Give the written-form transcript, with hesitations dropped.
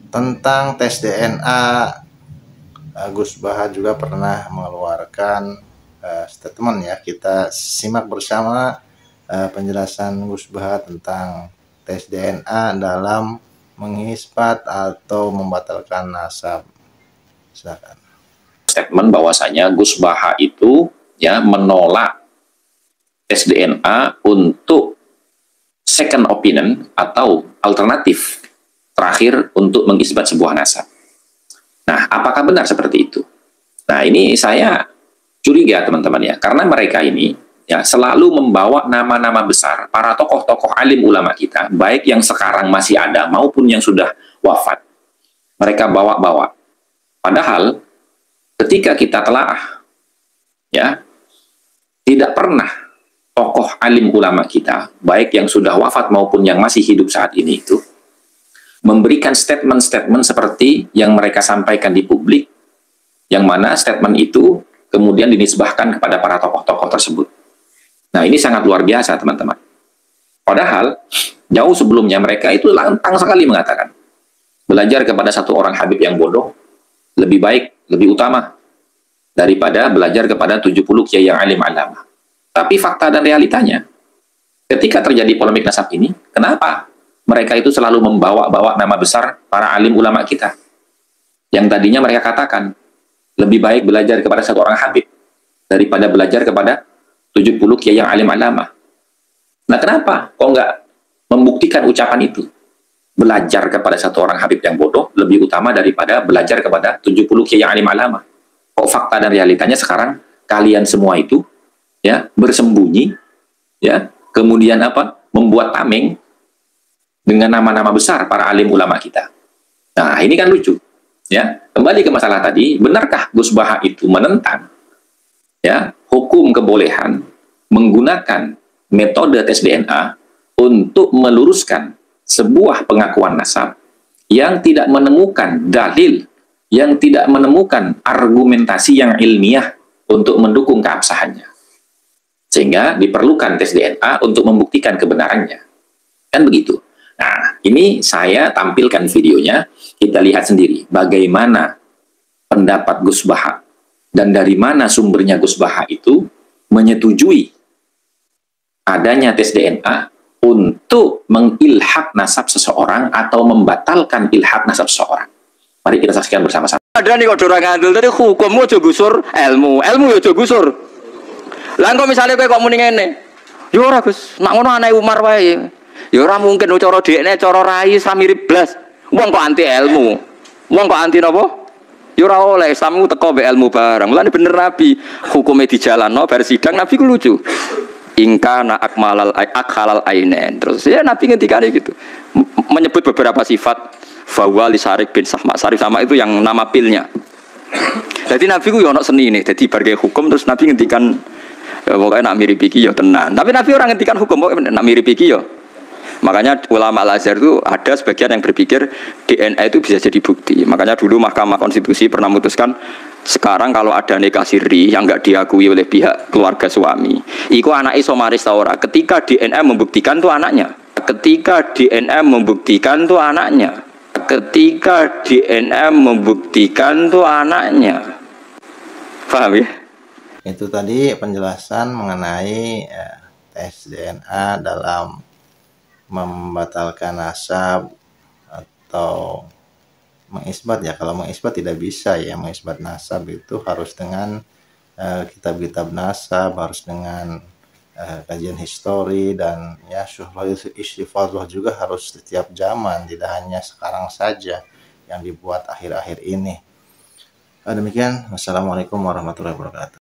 tentang tes DNA, Gus Baha juga pernah mengeluarkan statement ya. Kita simak bersama penjelasan Gus Baha tentang tes DNA dalam mengisbat atau membatalkan nasab. Silakan. Statement bahwasanya Gus Baha itu ya menolak tes DNA untuk second opinion atau alternatif terakhir untuk mengisbat sebuah nasab. Nah, apakah benar seperti itu? Nah, ini saya curiga teman-teman ya, karena mereka ini ya selalu membawa nama-nama besar para tokoh-tokoh alim ulama kita, baik yang sekarang masih ada maupun yang sudah wafat. Mereka bawa-bawa. Padahal ketika kita telaah ya, tidak pernah tokoh alim ulama kita, baik yang sudah wafat maupun yang masih hidup saat ini itu memberikan statement-statement seperti yang mereka sampaikan di publik, yang mana statement itu kemudian dinisbahkan kepada para tokoh-tokoh tersebut. Nah, ini sangat luar biasa, teman-teman. Padahal, jauh sebelumnya mereka itu lantang sekali mengatakan, belajar kepada satu orang Habib yang bodoh, lebih baik, lebih utama, daripada belajar kepada 70 kiai yang alim alama. Tapi fakta dan realitanya, ketika terjadi polemik nasab ini, kenapa mereka itu selalu membawa-bawa nama besar para alim ulama kita? Yang tadinya mereka katakan, lebih baik belajar kepada satu orang Habib daripada belajar kepada 70 kiai yang alim alama. Nah, kenapa kok nggak membuktikan ucapan itu? Belajar kepada satu orang Habib yang bodoh lebih utama daripada belajar kepada 70 kiai yang alim alama. Kok fakta dan realitanya sekarang kalian semua itu ya bersembunyi, ya kemudian apa? Membuat tameng dengan nama-nama besar para alim ulama kita. Nah, ini kan lucu. Ya, kembali ke masalah tadi, benarkah Gus Baha itu menentang ya hukum kebolehan menggunakan metode tes DNA untuk meluruskan sebuah pengakuan nasab yang tidak menemukan dalil, yang tidak menemukan argumentasi yang ilmiah untuk mendukung keabsahannya, sehingga diperlukan tes DNA untuk membuktikan kebenarannya, kan begitu. Nah, ini saya tampilkan videonya, kita lihat sendiri bagaimana pendapat Gus Baha dan dari mana sumbernya Gus Baha itu menyetujui adanya tes DNA untuk mengilhak nasab seseorang atau membatalkan ilhak nasab seseorang. Mari kita saksikan bersama-sama. Ada nih kok orang ngandel tadi hukummu aja gusur ilmu aja gusur. Lah kok misalnya kok muni ngene. Yo ora Gus, nak ngono anake Umar wae. Ya ora mungkin cara dekne cara rai mirip blas. Wong kok anti ilmu. Wong kok anti napa? Ya ora oleh Islammu teko mbek ilmu barang. Mulane bener Nabi, hukume dijalanno bar sidang Nabi ku lucu. Ingkana akhalal ainen. Terus ya Nabi ngendikane gitu. Menyebut beberapa sifat Fawwa li Syarif bin Sahma. Syarif sama itu yang nama pilnya. Jadi Nabi ku yo ono seni nih. Jadi bar hukum terus Nabi ngendikan pokoknya nak mirip iki ya tenan. Tapi Nabi orang ngendikan hukum pokoknya nak mirip iki ya. Makanya ulama Al-Azhar itu ada sebagian yang berpikir DNA itu bisa jadi bukti. Makanya dulu Mahkamah Konstitusi pernah memutuskan sekarang kalau ada nikah siri yang nggak diakui oleh pihak keluarga suami, iku anak iso maris ta ora. Ketika DNA membuktikan tuh anaknya. Ketika DNA membuktikan tuh anaknya. Ketika DNA membuktikan tuh anaknya. Paham ya? Itu tadi penjelasan mengenai tes DNA dalam membatalkan nasab atau mengisbat ya. Kalau mengisbat tidak bisa ya, mengisbat nasab itu harus dengan kitab-kitab nasab, harus dengan kajian histori, dan ya syuhroh istifadah juga harus setiap zaman, tidak hanya sekarang saja yang dibuat akhir-akhir ini. Demikian, wassalamualaikum warahmatullahi wabarakatuh.